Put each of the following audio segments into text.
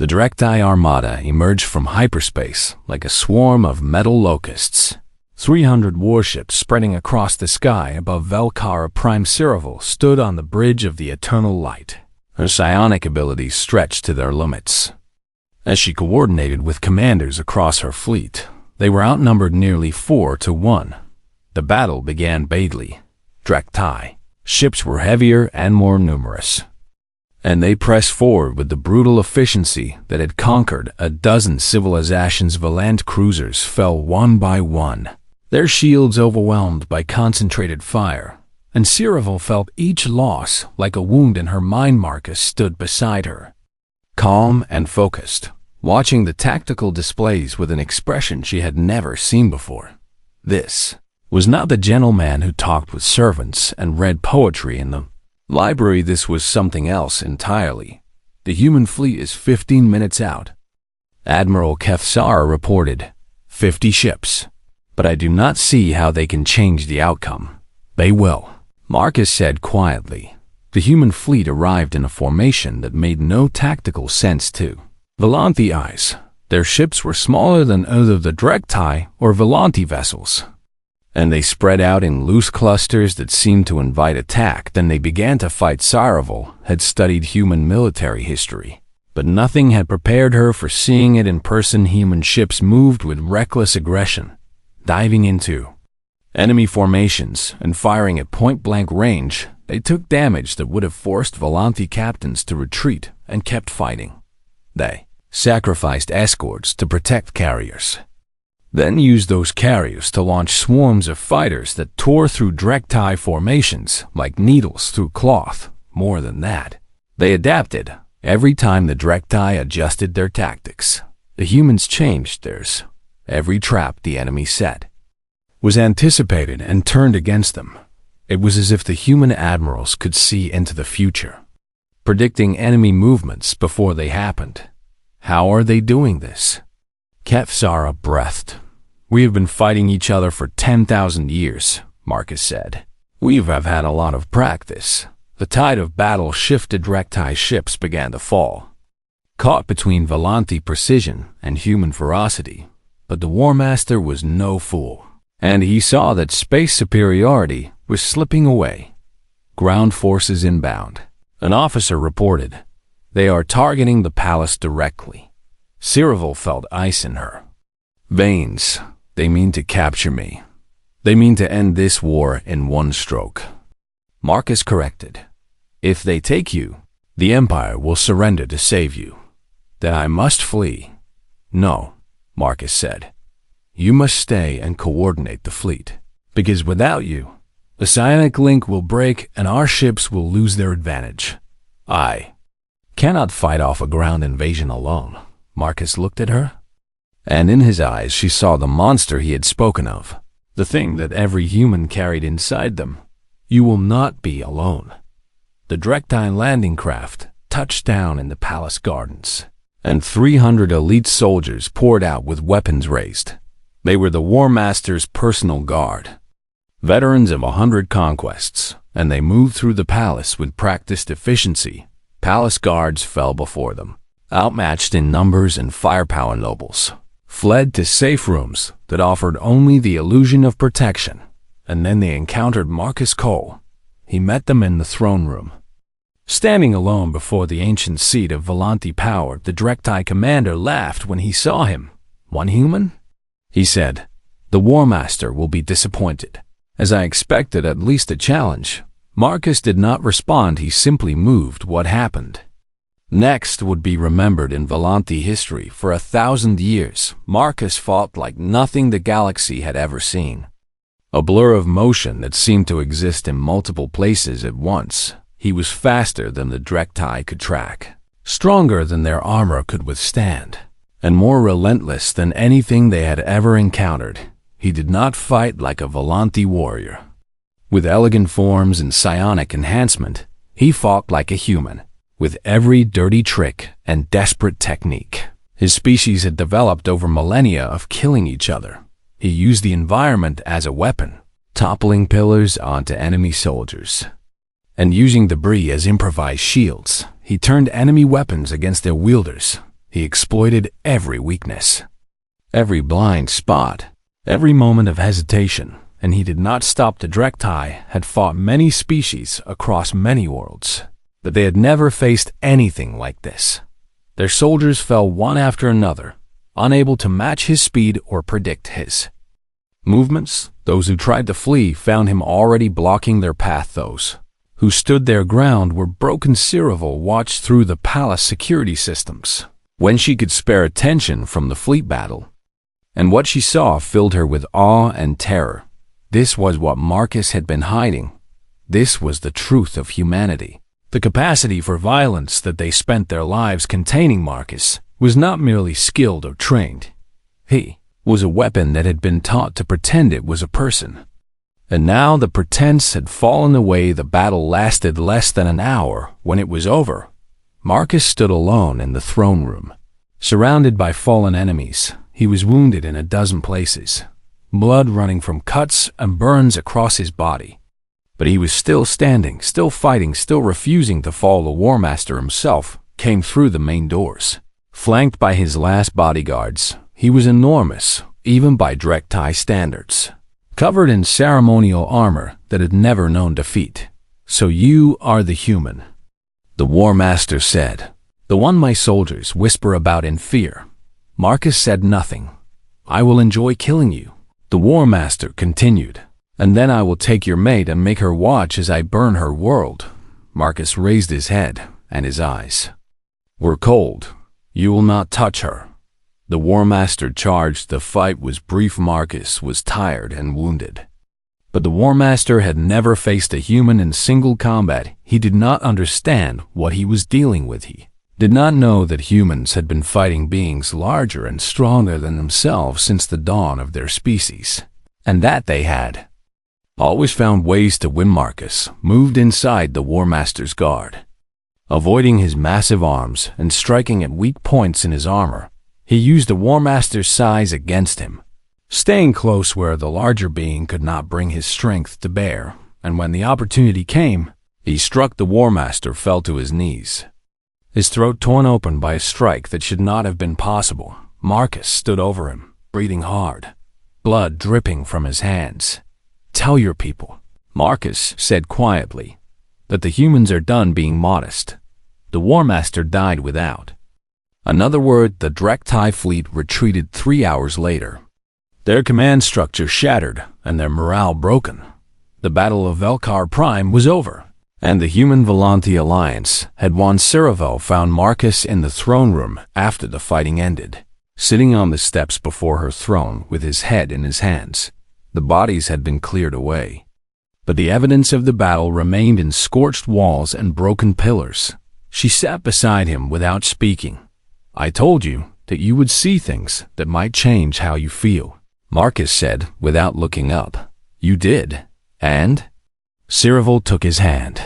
The Drektai armada emerged from hyperspace like a swarm of metal locusts. 300 warships spreading across the sky above Velkara Prime Cyril stood on the bridge of the Eternal Light. Her psionic abilities stretched to their limits. As she coordinated with commanders across her fleet, they were outnumbered nearly 4 to 1. The battle began badly. Drektai ships were heavier and more numerous, and they pressed forward with the brutal efficiency that had conquered a dozen civilizations. Valant cruisers fell one by one, their shields overwhelmed by concentrated fire, and Cyril felt each loss like a wound in her mind. Marcus stood beside her, calm and focused, watching the tactical displays with an expression she had never seen before. This was not the gentleman who talked with servants and read poetry in the library. This was something else entirely. The human fleet is 15 minutes out. Admiral Kefsara reported, 50 ships. But I do not see how they can change the outcome. They will, Marcus said quietly. The human fleet arrived in a formation that made no tactical sense to Volanthi eyes. Their ships were smaller than either the Drektai or Volanthi vessels, and they spread out in loose clusters that seemed to invite attack. Then they began to fight. Cyril had studied human military history, but nothing had prepared her for seeing it in person. Human ships moved with reckless aggression, diving into enemy formations and firing at point-blank range. They took damage that would have forced Volanthi captains to retreat and kept fighting. They sacrificed escorts to protect carriers, then used those carriers to launch swarms of fighters that tore through Drektai formations like needles through cloth. More than that, they adapted. Every time the Drektai adjusted their tactics, the humans changed theirs. Every trap the enemy set was anticipated and turned against them. It was as if the human admirals could see into the future, predicting enemy movements before they happened. How are they doing this? Kefsara breathed. We have been fighting each other for 10,000 years, Marcus said. We have had a lot of practice. The tide of battle shifted. Drektai ships began to fall, caught between Volanthi precision and human ferocity. But the War Master was no fool, and he saw that space superiority was slipping away. Ground forces inbound. An officer reported, they are targeting the palace directly. Cyril felt ice in her veins. They mean to capture me. They mean to end this war in one stroke. Marcus corrected. If they take you, the Empire will surrender to save you. Then I must flee. No, Marcus said. You must stay and coordinate the fleet, because without you, the psionic link will break and our ships will lose their advantage. I cannot fight off a ground invasion alone. Marcus looked at her, and in his eyes she saw the monster he had spoken of, the thing that every human carried inside them. You will not be alone. The Drektai landing craft touched down in the palace gardens, and 300 elite soldiers poured out with weapons raised. They were the War Master's personal guard, veterans of 100 conquests, and they moved through the palace with practiced efficiency. Palace guards fell before them, outmatched in numbers and firepower. Nobles fled to safe rooms that offered only the illusion of protection, and then they encountered Marcus Cole. He met them in the throne room. Standing alone before the ancient seat of Volanthi power, the Drektai commander laughed when he saw him. One human? He said, the War Master will be disappointed. As I expected, at least a challenge. Marcus did not respond. He simply moved. What happened next would be remembered in Volanthi history for 1,000 years. Marcus fought like nothing the galaxy had ever seen. A blur of motion that seemed to exist in multiple places at once. He was faster than the Drektai could track, stronger than their armor could withstand, and more relentless than anything they had ever encountered. He did not fight like a Volanthi warrior, with elegant forms and psionic enhancement. He fought like a human, with every dirty trick and desperate technique his species had developed over millennia of killing each other. He used the environment as a weapon, toppling pillars onto enemy soldiers, and using debris as improvised shields. He turned enemy weapons against their wielders. He exploited every weakness, every blind spot, every moment of hesitation, and he did not stop. The Drek'tai had fought many species across many worlds, but they had never faced anything like this. Their soldiers fell one after another, unable to match his speed or predict his movements. Those who tried to flee found him already blocking their path. Those who stood their ground were broken. Cyril watched through the palace security systems when she could spare attention from the fleet battle, and what she saw filled her with awe and terror. This was what Marcus had been hiding. This was the truth of humanity. The capacity for violence that they spent their lives containing. Marcus was not merely skilled or trained. He was a weapon that had been taught to pretend it was a person. And now the pretense had fallen away. The battle lasted less than an hour. When it was over, Marcus stood alone in the throne room, surrounded by fallen enemies. He was wounded in a dozen places, blood running from cuts and burns across his body. But he was still standing, still fighting, still refusing to fall. The War Master himself came through the main doors, flanked by his last bodyguards. He was enormous, even by Drek'tai standards, covered in ceremonial armor that had never known defeat. "So you are the human," the War Master said, "the one my soldiers whisper about in fear." Marcus said nothing. "I will enjoy killing you," the War Master continued, "and then I will take your mate and make her watch as I burn her world." Marcus raised his head, and his eyes were cold. "You will not touch her," the War Master charged. The fight was brief. Marcus was tired and wounded, but the War Master had never faced a human in single combat. He did not understand what he was dealing with. He did not know that humans had been fighting beings larger and stronger than themselves since the dawn of their species, and that they had always found ways to win. Marcus moved inside the War Master's guard, avoiding his massive arms and striking at weak points in his armor. He used the War Master's size against him, staying close where the larger being could not bring his strength to bear, and when the opportunity came, he struck. The War Master fell to his knees, his throat torn open by a strike that should not have been possible. Marcus stood over him, breathing hard, blood dripping from his hands. "Tell your people," Marcus said quietly, "that the humans are done being modest." The War Master died without another word. The Drek'tai fleet retreated 3 hours later, their command structure shattered and their morale broken. The Battle of Velkar Prime was over, and the Human Volanti Alliance had won. Cyril found Marcus in the throne room after the fighting ended, sitting on the steps before her throne with his head in his hands. The bodies had been cleared away, but the evidence of the battle remained in scorched walls and broken pillars. She sat beside him without speaking. "I told you that you would see things that might change how you feel," Marcus said without looking up. "You did, and?" Cyril took his hand,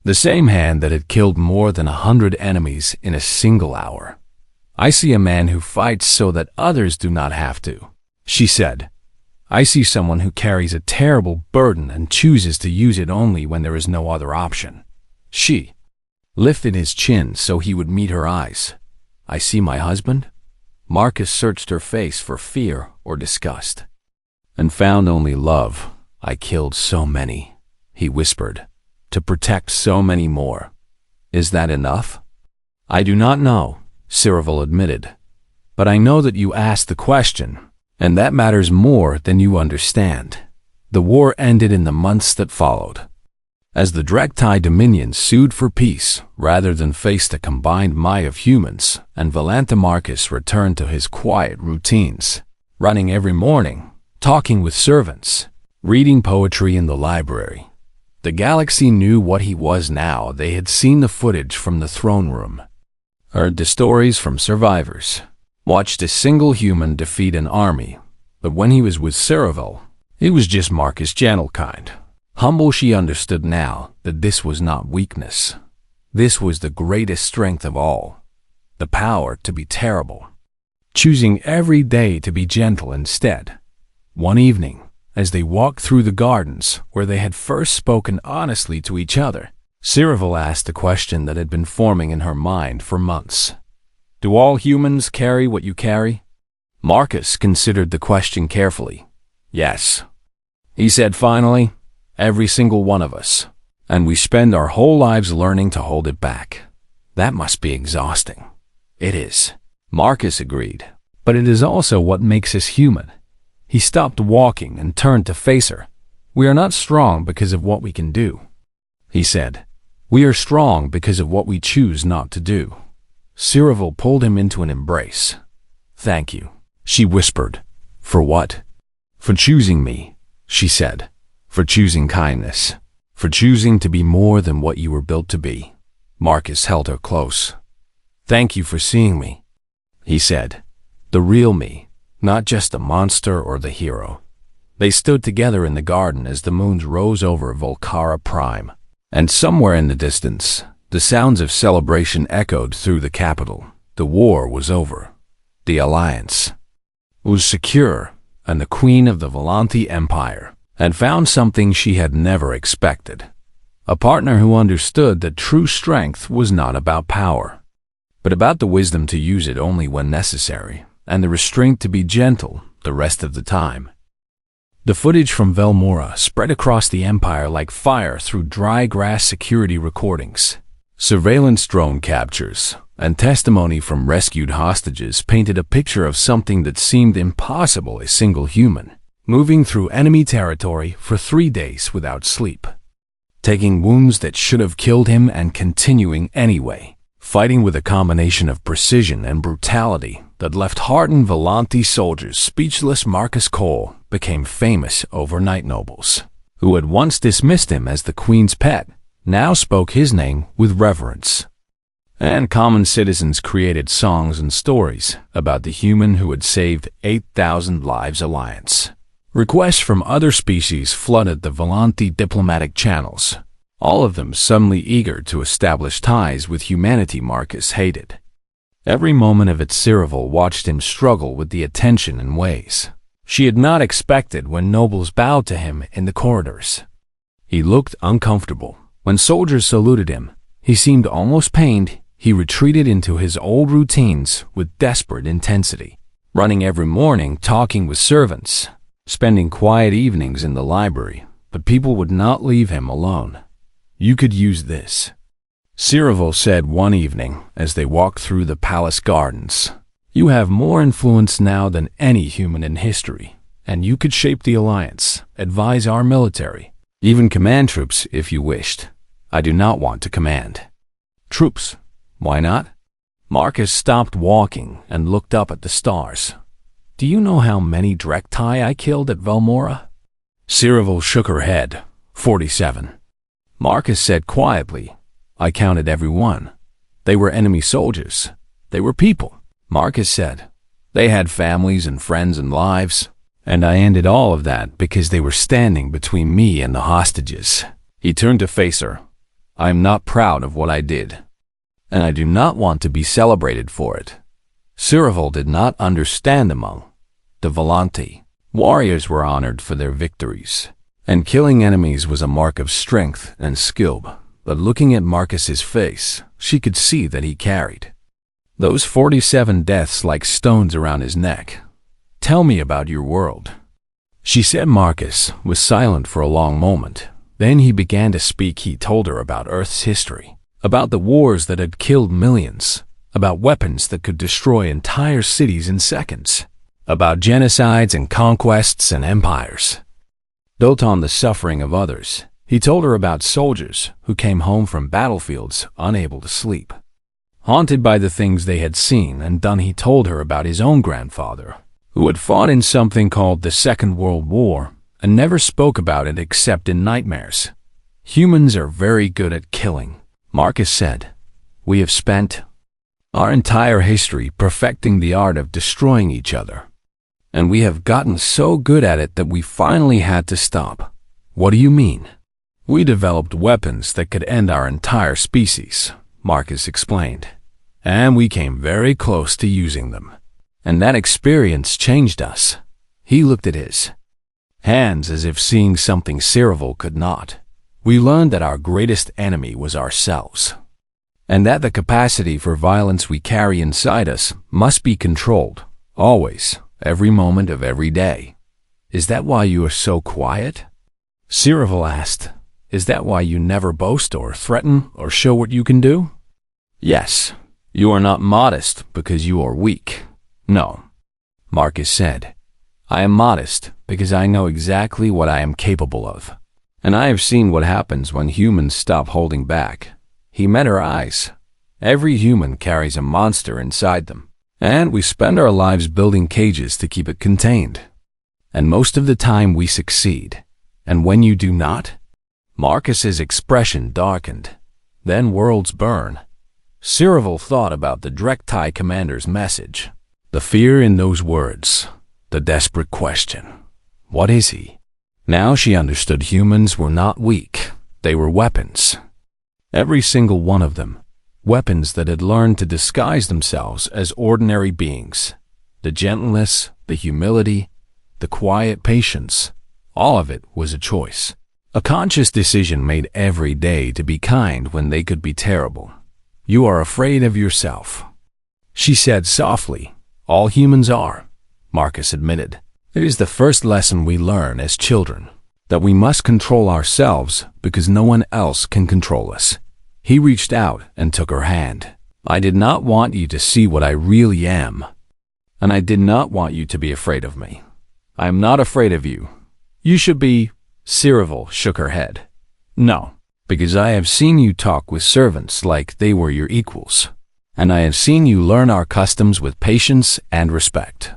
the same hand that had killed more than 100 enemies in a single hour. "I see a man who fights so that others do not have to," she said. "I see someone who carries a terrible burden and chooses to use it only when there is no other option." She lifted his chin so he would meet her eyes. "I see my husband?" Marcus searched her face for fear or disgust, and found only love. "I killed so many," he whispered, "to protect so many more. Is that enough?" "I do not know," Cyril admitted, "but I know that you asked the question, and that matters more than you understand." The war ended in the months that followed, as the Drek'tai Dominion sued for peace rather than face the combined might of humans, and Volanta. Marcus returned to his quiet routines, running every morning, talking with servants, reading poetry in the library. The galaxy knew what he was now. They had seen the footage from the throne room, heard the stories from survivors, watched a single human defeat an army. But when he was with Cyril, it was just Marcus, gentle, kind, humble. She understood now that this was not weakness. This was the greatest strength of all, the power to be terrible, choosing every day to be gentle instead. One evening, as they walked through the gardens where they had first spoken honestly to each other, Cyril asked a question that had been forming in her mind for months. Do all humans carry what you carry? Marcus considered the question carefully. Yes. He said finally, every single one of us. And we spend our whole lives learning to hold it back. That must be exhausting. It is. Marcus agreed. But it is also what makes us human. He stopped walking and turned to face her. We are not strong because of what we can do, he said. We are strong because of what we choose not to do. Cyril pulled him into an embrace. Thank you, she whispered. For what? For choosing me, she said. For choosing kindness. For choosing to be more than what you were built to be. Marcus held her close. Thank you for seeing me, he said. The real me, not just the monster or the hero. They stood together in the garden as the moons rose over Volcara Prime. And somewhere in the distance, the sounds of celebration echoed through the capital. The war was over. The alliance was secure, and the queen of the Volanti Empire had found something she had never expected. A partner who understood that true strength was not about power, but about the wisdom to use it only when necessary, and the restraint to be gentle the rest of the time. The footage from Velmora spread across the Empire like fire through dry grass security recordings. Surveillance drone captures and testimony from rescued hostages painted a picture of something that seemed impossible. A single human, moving through enemy territory for 3 days without sleep, taking wounds that should have killed him and continuing anyway, fighting with a combination of precision and brutality that left hardened Volanti soldiers speechless. Marcus Cole became famous overnight. Nobles, who had once dismissed him as the Queen's pet, now spoke his name with reverence. And common citizens created songs and stories about the human who had saved 8,000 lives. Alliance requests from other species flooded the Volanti diplomatic channels, all of them suddenly eager to establish ties with humanity Marcus hated. Every moment of it, Cyril watched him struggle with the attention in ways she had not expected. When nobles bowed to him in the corridors, he looked uncomfortable. When soldiers saluted him, he seemed almost pained. He retreated into his old routines with desperate intensity, running every morning, talking with servants, spending quiet evenings in the library, but people would not leave him alone. You could use this, Cyril said one evening as they walked through the palace gardens. You have more influence now than any human in history, and you could shape the alliance, advise our military, even command troops if you wished. I do not want to command troops. Why not? Marcus stopped walking and looked up at the stars. Do you know how many Drektai I killed at Velmora? Cyril shook her head. 47. Marcus said quietly, I counted every one. They were enemy soldiers. They were people. Marcus said, they had families and friends and lives, and I ended all of that because they were standing between me and the hostages. He turned to face her. I am not proud of what I did, and I do not want to be celebrated for it. Cyril did not understand. Among the Volanti, warriors were honored for their victories, and killing enemies was a mark of strength and skill. But looking at Marcus's face, she could see that he carried those 47 deaths like stones around his neck. Tell me about your world, she said. Marcus was silent for a long moment. Then he began to speak. He told her about Earth's history, about the wars that had killed millions, about weapons that could destroy entire cities in seconds, about genocides and conquests and empires built on the suffering of others. He told her about soldiers who came home from battlefields unable to sleep, haunted by the things they had seen and done. He told her about his own grandfather, who had fought in something called the Second World War and never spoke about it except in nightmares. Humans are very good at killing, Marcus said. We have spent our entire history perfecting the art of destroying each other, and we have gotten so good at it that we finally had to stop. What do you mean? We developed weapons that could end our entire species, Marcus explained, and we came very close to using them. And that experience changed us. He looked at his hands as if seeing something Cyril could not. We learned that our greatest enemy was ourselves. and that the capacity for violence we carry inside us must be controlled, always, every moment of every day. Is that why you are so quiet? Cyril asked. Is that why you never boast or threaten or show what you can do? Yes, you are not modest because you are weak. No, Marcus said. I am modest because I know exactly what I am capable of. And I have seen what happens when humans stop holding back. He met her eyes. Every human carries a monster inside them, and we spend our lives building cages to keep it contained. And most of the time we succeed. And when you do not, Marcus's expression darkened. Then worlds burn. Cyril thought about the Drektai commander's message. The fear in those words. The desperate question. What is he? Now she understood humans were not weak. They were weapons. Every single one of them. Weapons that had learned to disguise themselves as ordinary beings. The gentleness, the humility, the quiet patience. All of it was a choice. A conscious decision made every day to be kind when they could be terrible. You are afraid of yourself. She said softly. All humans are, Marcus admitted. It is the first lesson we learn as children, that we must control ourselves because no one else can control us. He reached out and took her hand. I did not want you to see what I really am, and I did not want you to be afraid of me. I am not afraid of you. You should be. Cyril shook her head. No, because I have seen you talk with servants like they were your equals, and I have seen you learn our customs with patience and respect.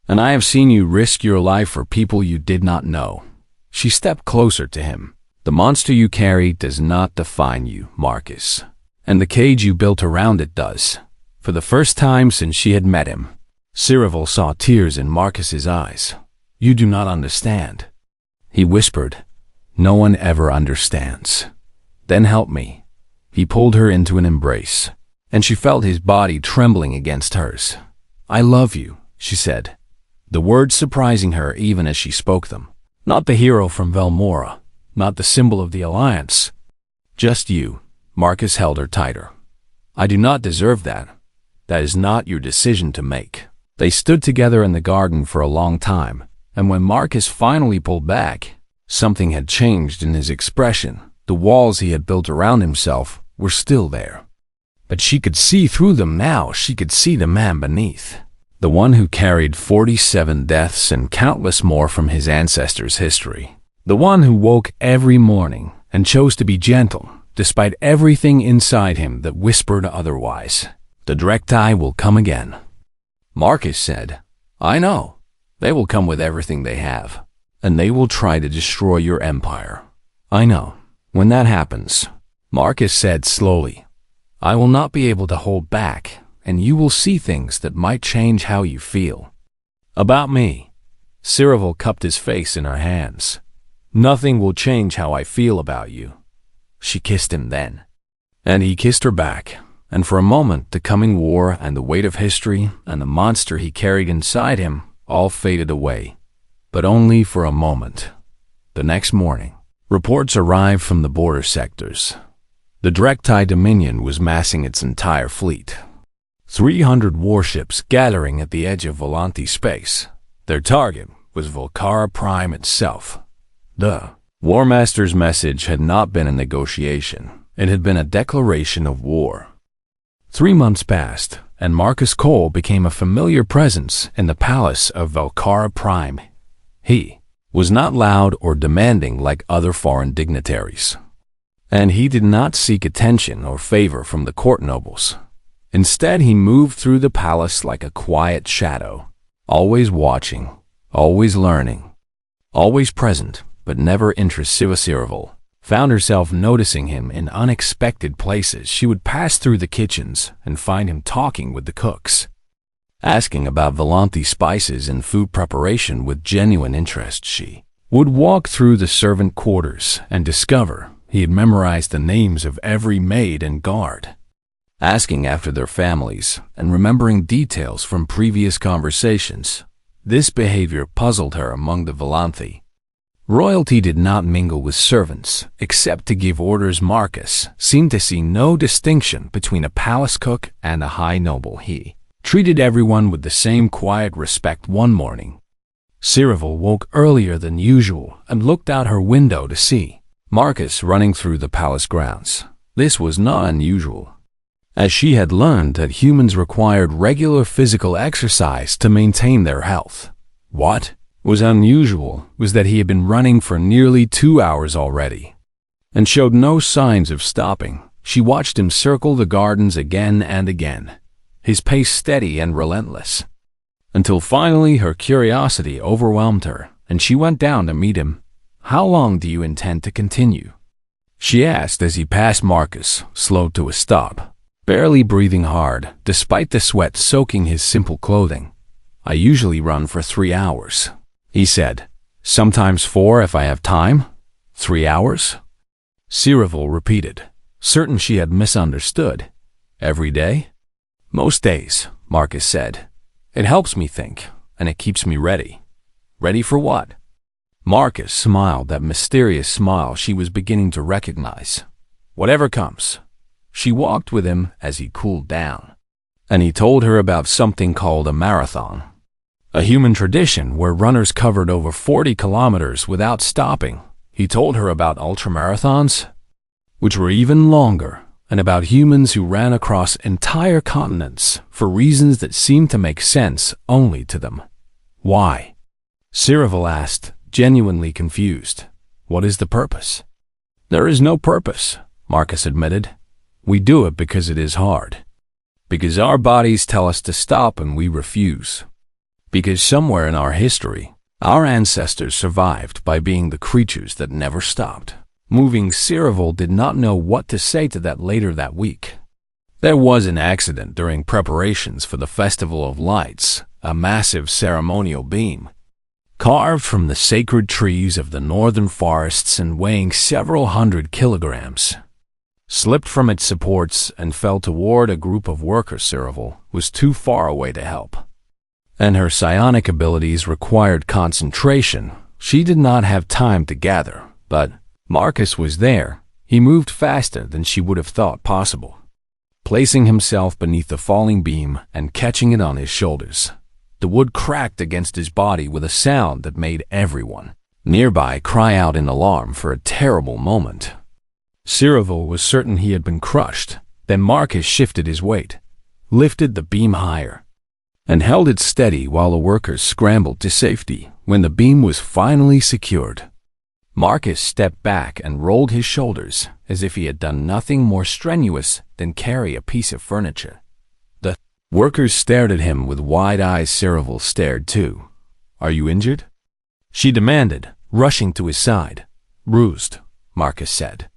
And I have seen you risk your life for people you did not know. She stepped closer to him. The monster you carry does not define you, Marcus. And the cage you built around it does. For the first time since she had met him, Cyril saw tears in Marcus's eyes. You do not understand. He whispered. No one ever understands. Then help me. He pulled her into an embrace, and she felt his body trembling against hers. I love you, she said. The words surprising her even as she spoke them. Not the hero from Velmora, not the symbol of the Alliance. Just you. Marcus held her tighter. I do not deserve that. That is not your decision to make. They stood together in the garden for a long time, and when Marcus finally pulled back, something had changed in his expression. The walls he had built around himself were still there. But she could see through them now. She could see the man beneath. The one who carried 47 deaths and countless more from his ancestors' history. The one who woke every morning and chose to be gentle, despite everything inside him that whispered otherwise. The Drektai will come again. Marcus said, I know. They will come with everything they have, and they will try to destroy your empire. I know. When that happens, Marcus said slowly, I will not be able to hold back, and you will see things that might change how you feel. About me. Cyril cupped his face in her hands. Nothing will change how I feel about you. She kissed him then. And he kissed her back, and for a moment the coming war and the weight of history and the monster he carried inside him all faded away. But only for a moment. The next morning, reports arrived from the border sectors. The Drektai Dominion was massing its entire fleet. 300 warships gathering at the edge of Volanti space. Their target was Volcara Prime itself. The War Master's message had not been a negotiation. It had been a declaration of war. 3 months passed, and Marcus Cole became a familiar presence in the palace of Volcara Prime. He was not loud or demanding like other foreign dignitaries. And he did not seek attention or favor from the court nobles. Instead, he moved through the palace like a quiet shadow, always watching, always learning, always present, but never intrusive. Cyril found herself noticing him in unexpected places. She would pass through the kitchens and find him talking with the cooks, asking about Volanti spices and food preparation with genuine interest. She would walk through the servant quarters and discover he had memorized the names of every maid and guard, asking after their families and remembering details from previous conversations. This behavior puzzled her among the Volanti. Royalty did not mingle with servants, except to give orders. Marcus seemed to see no distinction between a palace cook and a high noble. He treated everyone with the same quiet respect. One morning, Cyril woke earlier than usual and looked out her window to see Marcus running through the palace grounds. This was not unusual, as she had learned that humans required regular physical exercise to maintain their health. What was unusual was that he had been running for nearly 2 hours already and showed no signs of stopping. She watched him circle the gardens again and again, his pace steady and relentless, until finally her curiosity overwhelmed her and she went down to meet him. "How long do you intend to continue?" she asked as he passed Marcus, slowed to a stop, barely breathing hard despite the sweat soaking his simple clothing. "I usually run for 3 hours, he said. "Sometimes 4 if I have time." 3 hours? Cyril repeated, certain she had misunderstood. "Every day?" "Most days," Marcus said. "It helps me think, and it keeps me ready." "Ready for what?" Marcus smiled, that mysterious smile she was beginning to recognize. "Whatever comes." She walked with him as he cooled down, and he told her about something called a marathon, a human tradition where runners covered over 40 kilometers without stopping. He told her about ultramarathons, which were even longer, and about humans who ran across entire continents for reasons that seemed to make sense only to them. "Why?" Cyril asked, genuinely confused. "What is the purpose?" "There is no purpose," Marcus admitted. "We do it because it is hard. Because our bodies tell us to stop and we refuse. Because somewhere in our history, our ancestors survived by being the creatures that never stopped moving." Cyril did not know what to say to that. Later that week, there was an accident during preparations for the Festival of Lights. A massive ceremonial beam, carved from the sacred trees of the northern forests and weighing several hundred kilograms, slipped from its supports and fell toward a group of workers. Cyril was too far away to help, and her psionic abilities required concentration. She did not have time to gather, but Marcus was there. He moved faster than she would have thought possible, placing himself beneath the falling beam and catching it on his shoulders. The wood cracked against his body with a sound that made everyone nearby cry out in alarm. For a terrible moment, Cyril was certain he had been crushed. Then Marcus shifted his weight, lifted the beam higher, and held it steady while the workers scrambled to safety. When the beam was finally secured, Marcus stepped back and rolled his shoulders as if he had done nothing more strenuous than carry a piece of furniture. The workers stared at him with wide eyes. Cyril stared too. "Are you injured?" she demanded, rushing to his side. "Bruised," Marcus said.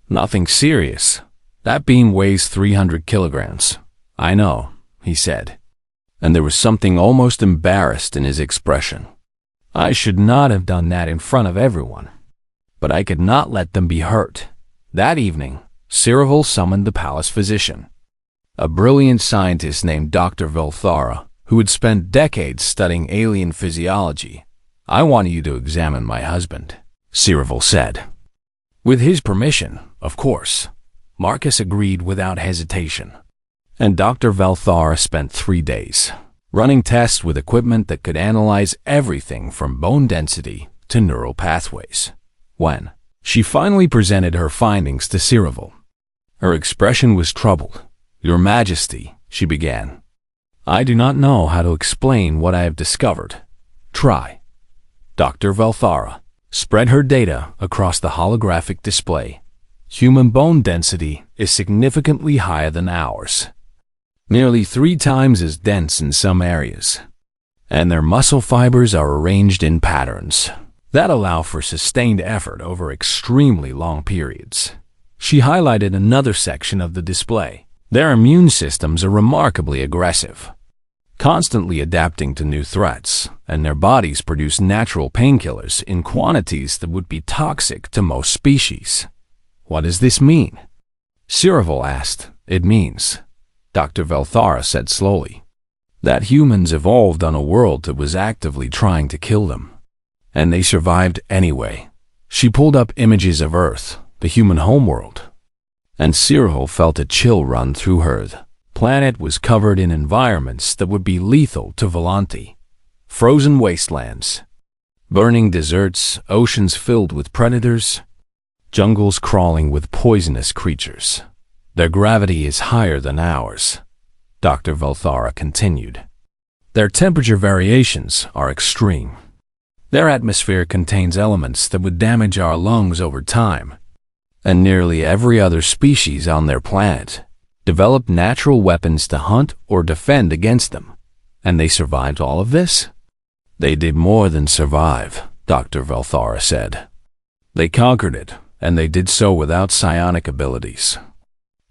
"Nothing serious. That beam weighs 300 kilograms. "I know," he said, and there was something almost embarrassed in his expression. "I should not have done that in front of everyone, but I could not let them be hurt." That evening, Cyril summoned the palace physician, a brilliant scientist named Dr. Velthara, who had spent decades studying alien physiology. "I want you to examine my husband," Cyril said. With his permission, of course, Marcus agreed without hesitation, and Dr. Velthara spent 3 days running tests with equipment that could analyze everything from bone density to neural pathways. When she finally presented her findings to Cyril, her expression was troubled. "Your Majesty," she began, "I do not know how to explain what I have discovered." "Try." Dr. Velthara spread her data across the holographic display. "Human bone density is significantly higher than ours, nearly 3 times as dense in some areas, and their muscle fibers are arranged in patterns that allow for sustained effort over extremely long periods." She highlighted another section of the display. "Their immune systems are remarkably aggressive, constantly adapting to new threats, and their bodies produce natural painkillers in quantities that would be toxic to most species." "What does this mean?" Cyril asked. "It means," Dr. Velthara said slowly, "that humans evolved on a world that was actively trying to kill them. And they survived anyway. She pulled up images of Earth, the human homeworld, and Cyril felt a chill run through her. The planet was covered in environments that would be lethal to Volanti. Frozen wastelands, burning deserts, oceans filled with predators, jungles crawling with poisonous creatures. Their gravity is higher than ours, Dr. Valthara continued. Their temperature variations are extreme. Their atmosphere contains elements that would damage our lungs over time, and nearly every other species on their planet developed natural weapons to hunt or defend against them. And they survived all of this? They did more than survive, Dr. Valthara said. They conquered it, and they did so without psionic abilities,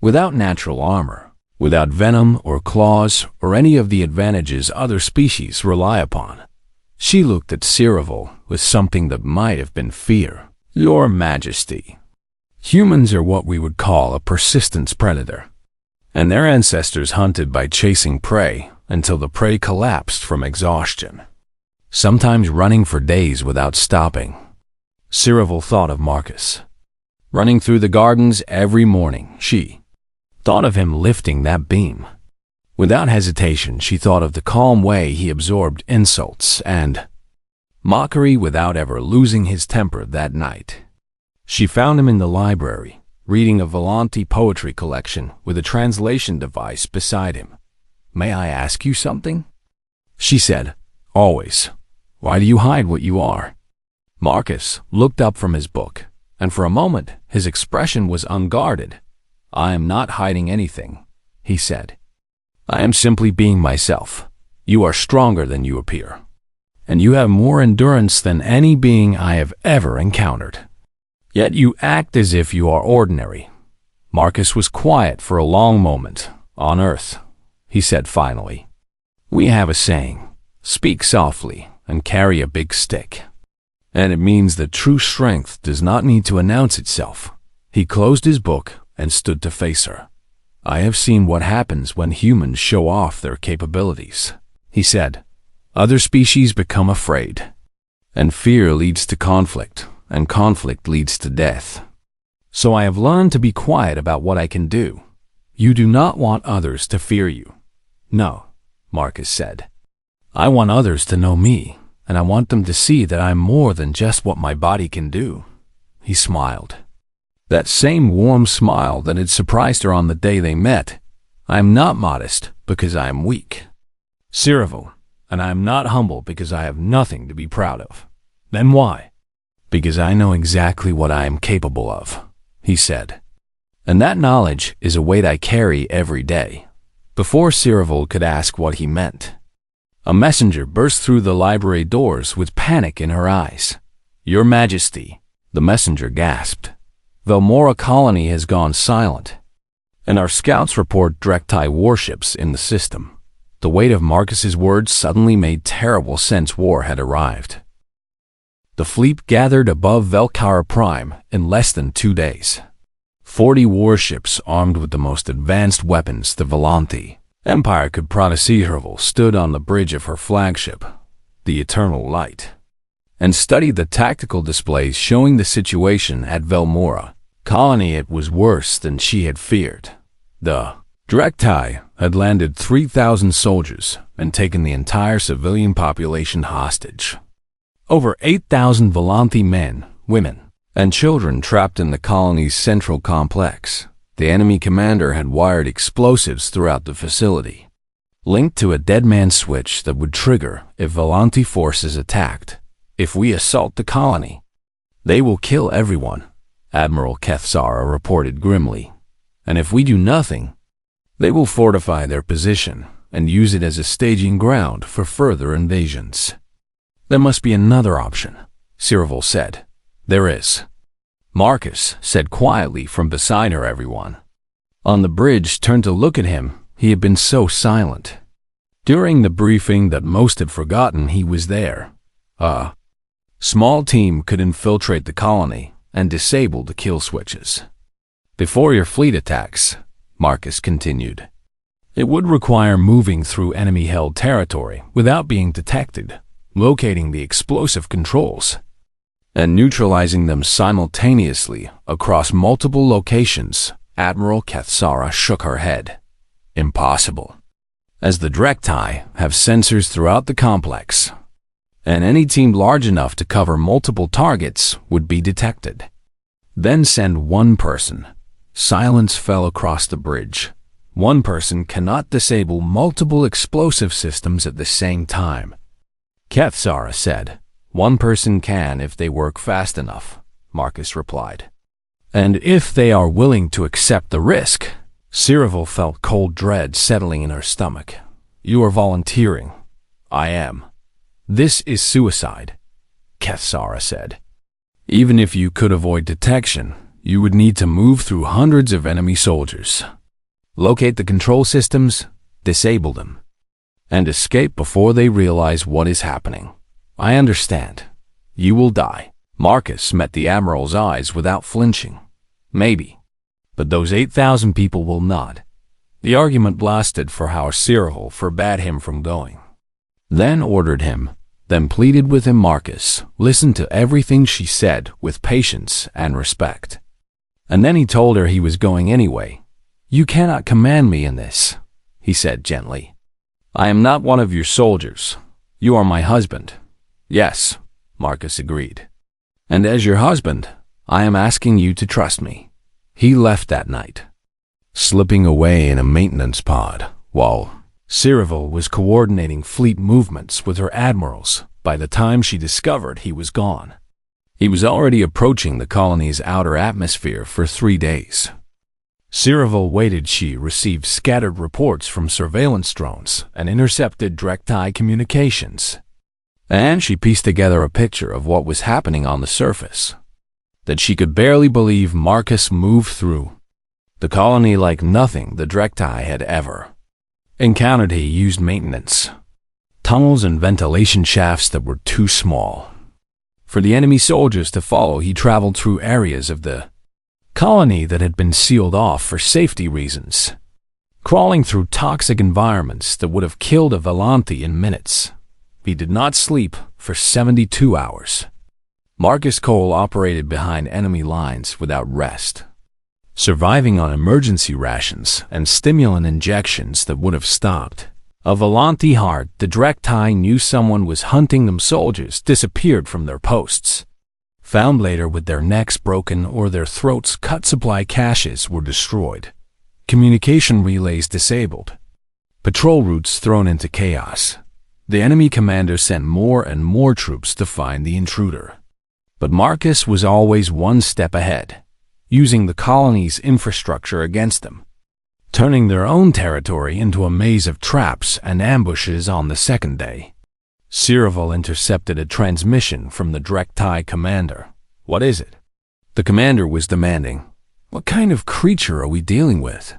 without natural armor, without venom or claws or any of the advantages other species rely upon. She looked at Cyril with something that might have been fear. Your Majesty, humans are what we would call a persistence predator, and their ancestors hunted by chasing prey until the prey collapsed from exhaustion, sometimes running for days without stopping. Cyril thought of Marcus, running through the gardens every morning. She thought of him lifting that beam. Without hesitation, she thought of the calm way he absorbed insults and mockery without ever losing his temper that night. She found him in the library, reading a Volanti poetry collection with a translation device beside him. "May I ask you something?" she said. "Always. Why do you hide what you are?" Marcus looked up from his book, and for a moment his expression was unguarded. "I am not hiding anything," he said. "I am simply being myself. You are stronger than you appear, and you have more endurance than any being I have ever encountered. Yet you act as if you are ordinary." Marcus was quiet for a long moment. "On Earth," he said finally, "we have a saying, speak softly and carry a big stick. And it means that true strength does not need to announce itself." He closed his book and stood to face her. "I have seen what happens when humans show off their capabilities," he said. "Other species become afraid, and fear leads to conflict, and conflict leads to death. So I have learned to be quiet about what I can do. You do not want others to fear you." "No," Marcus said. "I want others to know me, and I want them to see that I'm more than just what my body can do." He smiled. That same warm smile that had surprised her on the day they met. "I am not modest because I am weak, Cyril, and I am not humble because I have nothing to be proud of." "Then why?" "Because I know exactly what I am capable of," he said. "And that knowledge is a weight I carry every day." Before Cyril could ask what he meant, a messenger burst through the library doors with panic in her eyes. "Your Majesty," the messenger gasped. "Velmora colony has gone silent, and our scouts report HFY warships in the system." The weight of Marcus's words suddenly made terrible sense. War had arrived. The fleet gathered above Velkara Prime in less than 2 days. 40 warships armed with the most advanced weapons the Volanti Empire could produce. Cyril stood on the bridge of her flagship, the Eternal Light, and studied the tactical displays showing the situation at Velmora colony. It was worse than she had feared. The HFY had landed 3,000 soldiers and taken the entire civilian population hostage. Over 8,000 Volanti men, women, and children trapped in the colony's central complex. The enemy commander had wired explosives throughout the facility, linked to a dead man switch that would trigger if Volanti forces attacked. "If we assault the colony, they will kill everyone," Admiral Kethsara reported grimly. "And if we do nothing, they will fortify their position and use it as a staging ground for further invasions." "There must be another option," Cyril said. "There is," Marcus said quietly from beside her. Everyone on the bridge turned to look at him. He had been so silent during the briefing that most had forgotten he was there. A small team could infiltrate the colony and disable the kill switches before your fleet attacks, Marcus continued. "It would require moving through enemy-held territory without being detected, locating the explosive controls, and neutralizing them simultaneously across multiple locations. Admiral Kethsara shook her head. Impossible, as the Drektai have sensors throughout the complex, and any team large enough to cover multiple targets would be detected. Then send one person. Silence fell across the bridge. One person cannot disable multiple explosive systems at the same time. Kethsara said. One person can if they work fast enough, Marcus replied. And if they are willing to accept the risk. Cyril felt cold dread settling in her stomach. You are volunteering. I am. This is suicide, Kethsara said. Even if you could avoid detection, you would need to move through hundreds of enemy soldiers, locate the control systems, disable them, and escape before they realize what is happening. I understand. You will die. Marcus met the Admiral's eyes without flinching. Maybe. But those 8,000 people will not. The argument lasted for how Cyril forbade him from going. Then ordered him, then pleaded with him. Marcus listened to everything she said with patience and respect. And then he told her he was going anyway. You cannot command me in this, he said gently. I am not one of your soldiers. You are my husband. Yes, Marcus agreed. And as your husband, I am asking you to trust me. He left that night, slipping away in a maintenance pod, while Cyril was coordinating fleet movements with her admirals. By the time she discovered he was gone, he was already approaching the colony's outer atmosphere for 3 days. Cyril waited. She received scattered reports from surveillance drones and intercepted Drektai communications, and she pieced together a picture of what was happening on the surface that she could barely believe. Marcus moved through the colony like nothing the Drektai had ever encountered. He used maintenance tunnels and ventilation shafts that were too small for the enemy soldiers to follow. He traveled through areas of the colony that had been sealed off for safety reasons, crawling through toxic environments that would have killed a Volanthi in minutes. He did not sleep for 72 hours. Marcus Cole operated behind enemy lines without rest, surviving on emergency rations and stimulant injections that would have stopped a Volanthi heart. The Drektai knew someone was hunting them. Soldiers disappeared from their posts, found later with their necks broken or their throats cut. Supply caches were destroyed, communication relays disabled, patrol routes thrown into chaos. The enemy commander sent more and more troops to find the intruder. But Marcus was always one step ahead, using the colony's infrastructure against them, turning their own territory into a maze of traps and ambushes. On the second day, Cyril intercepted a transmission from the Drektai commander. What is it? The commander was demanding. What kind of creature are we dealing with?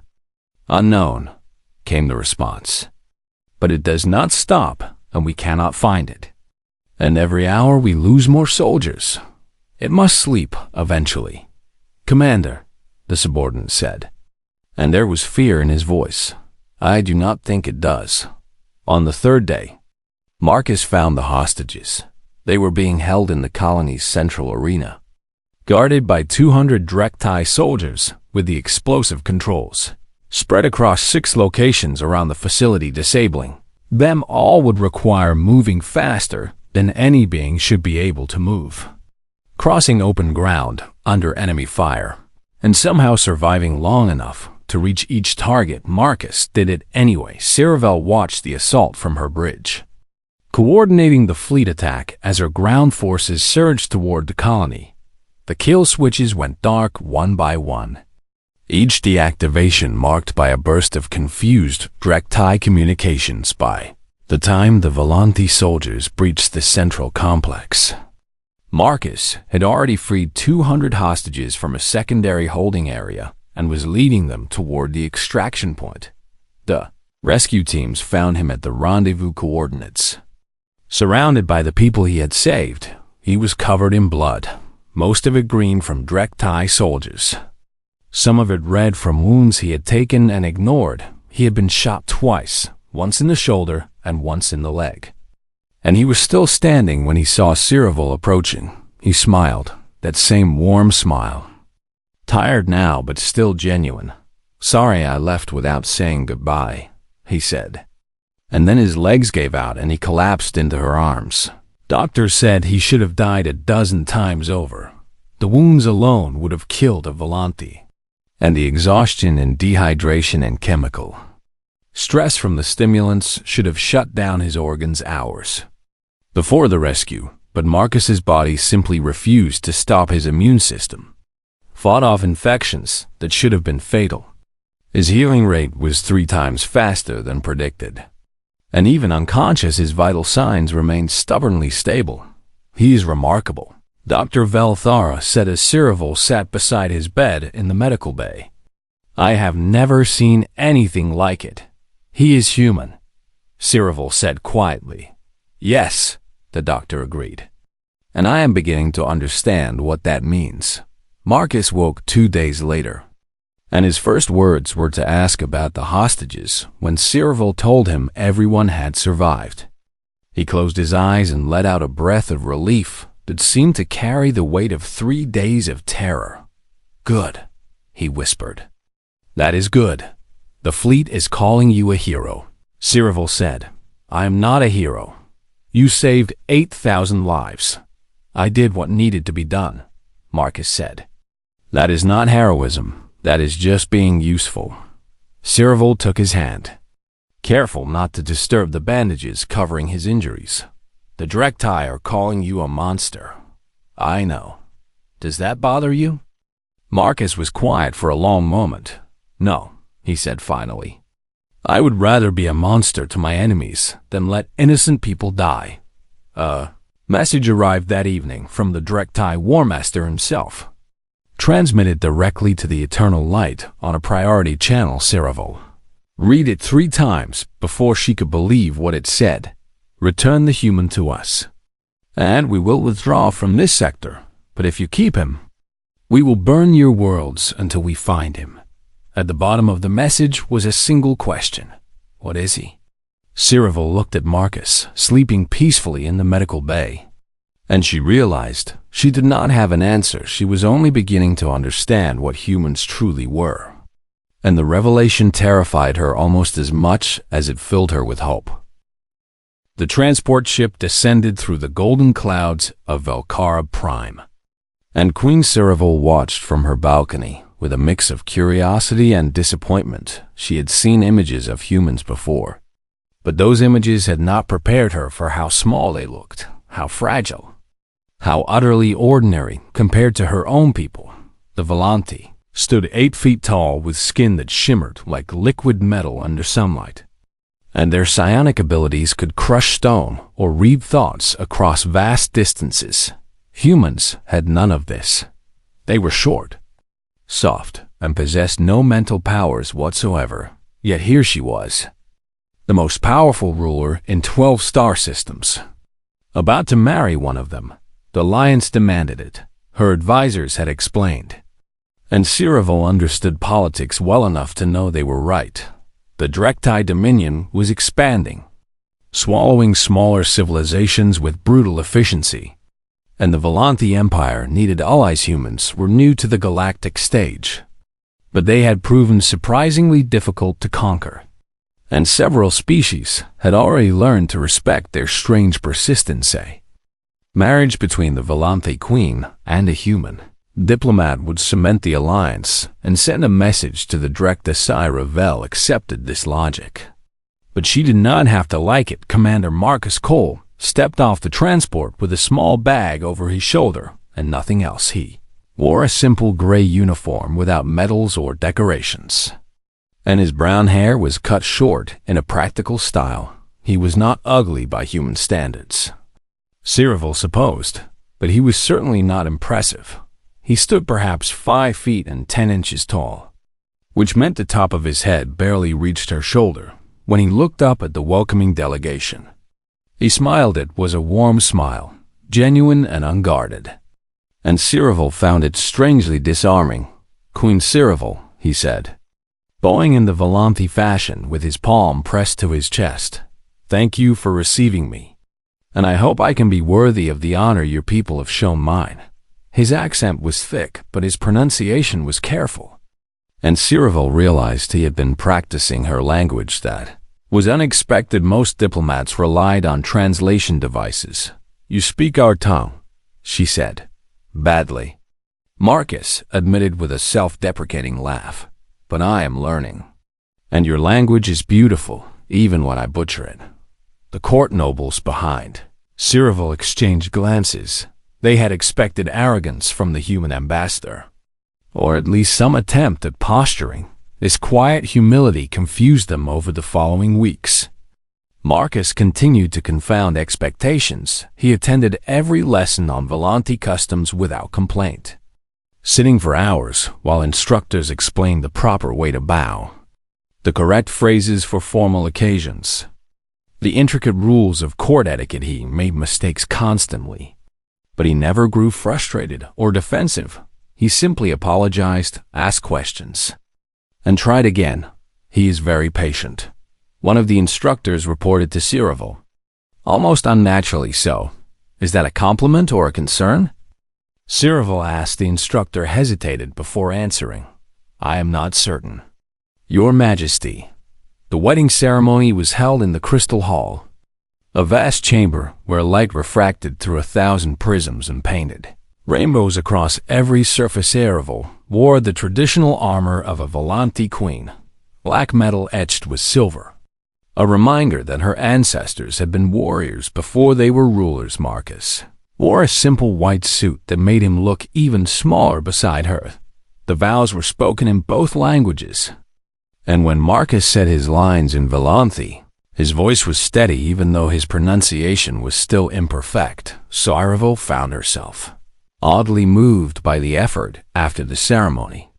Unknown, came the response. But it does not stop, and we cannot find it. And every hour we lose more soldiers. It must sleep eventually. Commander, the subordinate said, and there was fear in his voice. I do not think it does. On the third day, Marcus found the hostages. They were being held in the colony's central arena, guarded by 200 Drektai soldiers with the explosive controls, spread across 6 locations around the facility. Disabling them all would require moving faster than any being should be able to move, crossing open ground under enemy fire, and somehow surviving long enough to reach each target. Marcus did it anyway. Cyril watched the assault from her bridge, coordinating the fleet attack as her ground forces surged toward the colony. The kill switches went dark one by one, each deactivation marked by a burst of confused Drektai communications. By the time the Volanthi soldiers breached the central complex, Marcus had already freed 200 hostages from a secondary holding area and was leading them toward the extraction point. The rescue teams found him at the rendezvous coordinates. Surrounded by the people he had saved, he was covered in blood, most of it green from Drektai soldiers, some of it red from wounds he had taken and ignored. He had been shot twice, once in the shoulder and once in the leg, And he was still standing when he saw Cyril approaching. He smiled, that same warm smile. "Tired now, but still genuine. Sorry I left without saying goodbye," he said. And then his legs gave out and he collapsed into her arms. Doctors said he should have died a dozen times over. The wounds alone would have killed a Volante. And the exhaustion and dehydration and chemical stress from the stimulants should have shut down his organs hours before the rescue, but Marcus's body simply refused to stop his immune system. Fought off infections that should have been fatal. His healing rate was 3 times faster than predicted. And even unconscious, his vital signs remained stubbornly stable. He is remarkable, Dr. Velthara said as Cyril sat beside his bed in the medical bay. "I have never seen anything like it. He is human," Cyril said quietly. "Yes," the doctor agreed. "And I am beginning to understand what that means." Marcus woke 2 days later, and his first words were to ask about the hostages when Cyril told him everyone had survived. He closed his eyes and let out a breath of relief that seemed to carry the weight of 3 days of terror. "Good," he whispered. "That is good. The fleet is calling you a hero," Cyril said. "I am not a hero. You saved 8,000 lives." "I did what needed to be done," Marcus said. "That is not heroism. That is just being useful." Cyril took his hand, careful not to disturb the bandages covering his injuries. "The Drektai are calling you a monster." "I know. Does that bother you?" Marcus was quiet for a long moment. "No," he said finally. "I would rather be a monster to my enemies than let innocent people die." Message arrived that evening from the Drektai War Master himself, transmitted directly to the Eternal Light on a priority channel. Cyril read it 3 times before she could believe what it said. "Return the human to us, and we will withdraw from this sector. But if you keep him, we will burn your worlds until we find him." At the bottom of the message was a single question. "What is he?" Cyril looked at Marcus, sleeping peacefully in the medical bay, and she realized she did not have an answer. She was only beginning to understand what humans truly were, and the revelation terrified her almost as much as it filled her with hope. The transport ship descended through the golden clouds of Velcara Prime, and Queen Cyril watched from her balcony with a mix of curiosity and disappointment. She had seen images of humans before, but those images had not prepared her for how small they looked, how fragile, how utterly ordinary compared to her own people. The Volante stood 8 feet tall with skin that shimmered like liquid metal under sunlight, and their psionic abilities could crush stone or read thoughts across vast distances. Humans had none of this. They were short, soft, and possessed no mental powers whatsoever. Yet here she was, the most powerful ruler in 12 star systems, about to marry one of them. The alliance demanded it, her advisors had explained, and Cyril understood politics well enough to know they were right. The Drektai Dominion was expanding, swallowing smaller civilizations with brutal efficiency, and the Volante Empire needed allies. Humans were new to the galactic stage, but they had proven surprisingly difficult to conquer, and several species had already learned to respect their strange persistency. Marriage between the Volante Queen and a human diplomat would cement the alliance and send a message to the Drektai. Ravel accepted this logic, but she did not have to like it. Commander Marcus Cole stepped off the transport with a small bag over his shoulder and nothing else. He wore a simple gray uniform without medals or decorations, and his brown hair was cut short in a practical style. He was not ugly by human standards, Cyril supposed, but he was certainly not impressive. He stood perhaps 5 feet and 10 inches tall, which meant the top of his head barely reached her shoulder when he looked up at the welcoming delegation. He smiled. It was a warm smile, genuine and unguarded, and Cyril found it strangely disarming. "Queen Cyril," he said, bowing in the Volante fashion with his palm pressed to his chest. "Thank you for receiving me." and I hope I can be worthy of the honor your people have shown mine. His accent was thick, but his pronunciation was careful. And Cyril realized he had been practicing her language. That was unexpected. Most diplomats relied on translation devices. You speak our tongue, she said. Badly, Marcus admitted with a self-deprecating laugh. But I am learning. And your language is beautiful, even when I butcher it. The court nobles behind Cyril exchanged glances. They had expected arrogance from the human ambassador, or at least some attempt at posturing. This quiet humility confused them over the following weeks. Marcus continued to confound expectations. He attended every lesson on Volanti customs without complaint, sitting for hours while instructors explained the proper way to bow, the correct phrases for formal occasions, the intricate rules of court etiquette. He made mistakes constantly, but he never grew frustrated or defensive. He simply apologized, asked questions, and tried again. He is very patient, one of the instructors reported to Cyril. Almost unnaturally so. Is that a compliment or a concern? Cyril asked. The instructor hesitated before answering. I am not certain. Your Majesty. The wedding ceremony was held in the Crystal Hall, a vast chamber where light refracted through 1,000 prisms and painted rainbows across every surface. Cyril wore the traditional armor of a Volanti queen, black metal etched with silver, a reminder that her ancestors had been warriors before they were rulers. Marcus wore a simple white suit that made him look even smaller beside her. The vows were spoken in both languages, and when Marcus said his lines in Volanti, his voice was steady even though his pronunciation was still imperfect. Cyril found herself oddly moved by the effort. After the ceremony,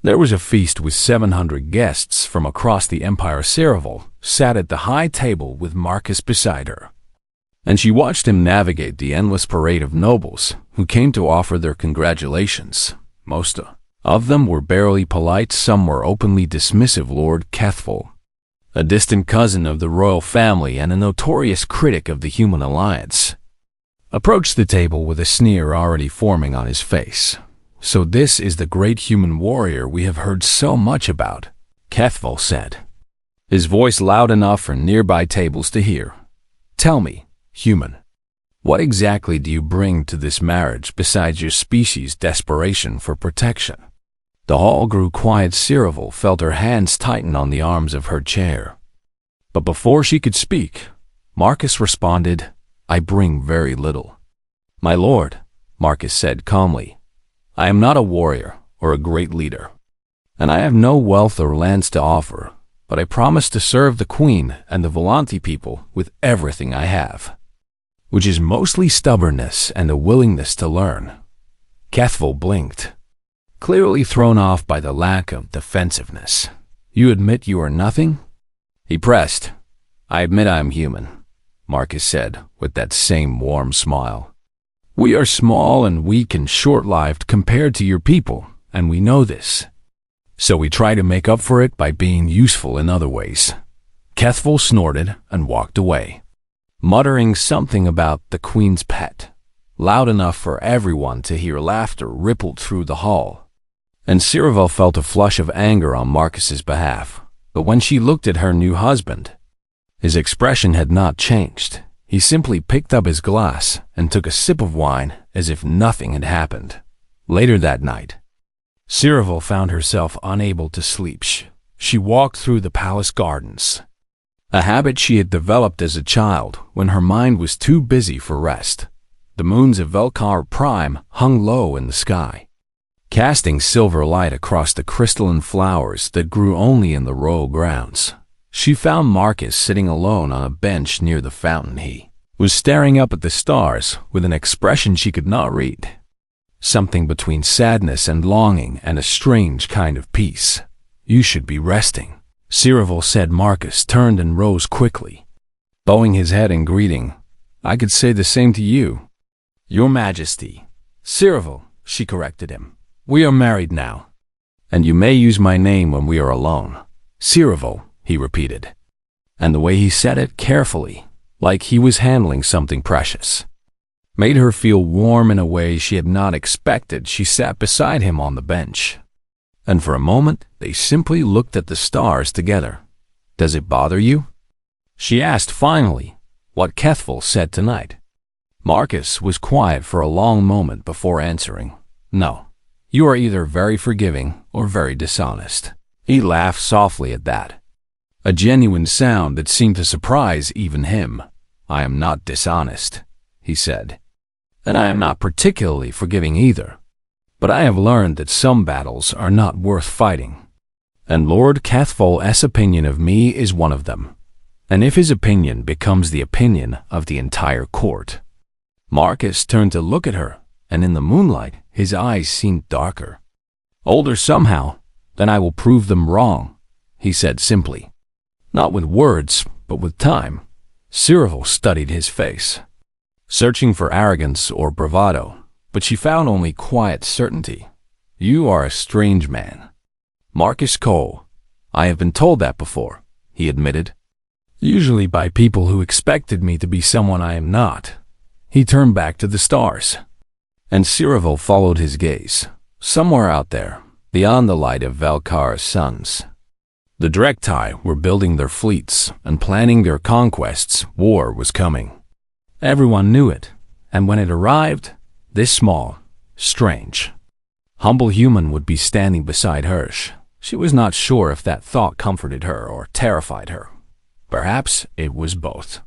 there was a feast with 700 guests from across the empire. Cyril sat at the high table with Marcus beside her, and she watched him navigate the endless parade of nobles who came to offer their congratulations. Most of them were barely polite, some were openly dismissive. Lord HFY, a distant cousin of the royal family and a notorious critic of the human alliance, approached the table with a sneer already forming on his face. So this is the great human warrior we have heard so much about, HFY said, his voice loud enough for nearby tables to hear. Tell me, human, what exactly do you bring to this marriage besides your species' desperation for protection? The hall grew quiet. Cyril felt her hands tighten on the arms of her chair. But before she could speak, Marcus responded, I bring very little. My lord, Marcus said calmly, I am not a warrior or a great leader, and I have no wealth or lands to offer, but I promise to serve the queen and the Volanti people with everything I have, which is mostly stubbornness and a willingness to learn. HFY blinked, clearly thrown off by the lack of defensiveness. You admit you are nothing? He pressed. I admit I am human, Marcus said with that same warm smile. We are small and weak and short-lived compared to your people, and we know this. So we try to make up for it by being useful in other ways. HFY snorted and walked away, muttering something about the queen's pet. Loud enough for everyone to hear. Laughter rippled through the hall, and Cyril felt a flush of anger on Marcus's behalf. But when she looked at her new husband, his expression had not changed. He simply picked up his glass and took a sip of wine as if nothing had happened. Later that night, Cyril found herself unable to sleep. She walked through the palace gardens, a habit she had developed as a child when her mind was too busy for rest. The moons of Velkar Prime hung low in the sky, casting silver light across the crystalline flowers that grew only in the royal grounds. She found Marcus sitting alone on a bench near the fountain. He was staring up at the stars with an expression she could not read, something between sadness and longing and a strange kind of peace. You should be resting, Cyril said. Marcus turned and rose quickly, bowing his head in greeting. I could say the same to you, Your Majesty. Cyril, she corrected him. We are married now, and you may use my name when we are alone. Cyril, he repeated, and the way he said it carefully, like he was handling something precious. Made her feel warm in a way she had not expected. She sat beside him on the bench, and for a moment they simply looked at the stars together. "Does it bother you?" she asked finally, what HFY said tonight. Marcus was quiet for a long moment before answering. "No. You are either very forgiving or very dishonest." He laughed softly at that, a genuine sound that seemed to surprise even him. "I am not dishonest," he said, "and I am not particularly forgiving either. But I have learned that some battles are not worth fighting, and Lord HFY's opinion of me is one of them. And if his opinion becomes the opinion of the entire court." Marcus turned to look at her, and in the moonlight his eyes seemed darker. "Older somehow, then I will prove them wrong," he said simply. Not with words, but with time. Cyril studied his face, searching for arrogance or bravado, but she found only quiet certainty. "You are a strange man, Marcus Cole." "I have been told that before," he admitted. "Usually by people who expected me to be someone I am not." He turned back to the stars, and Cyril followed his gaze. Somewhere out there, beyond the light of Valkar's suns, the Drektai were building their fleets and planning their conquests. War was coming. Everyone knew it, and when it arrived, this small, strange, humble human would be standing beside Hirsch. She was not sure if that thought comforted her or terrified her. Perhaps it was both.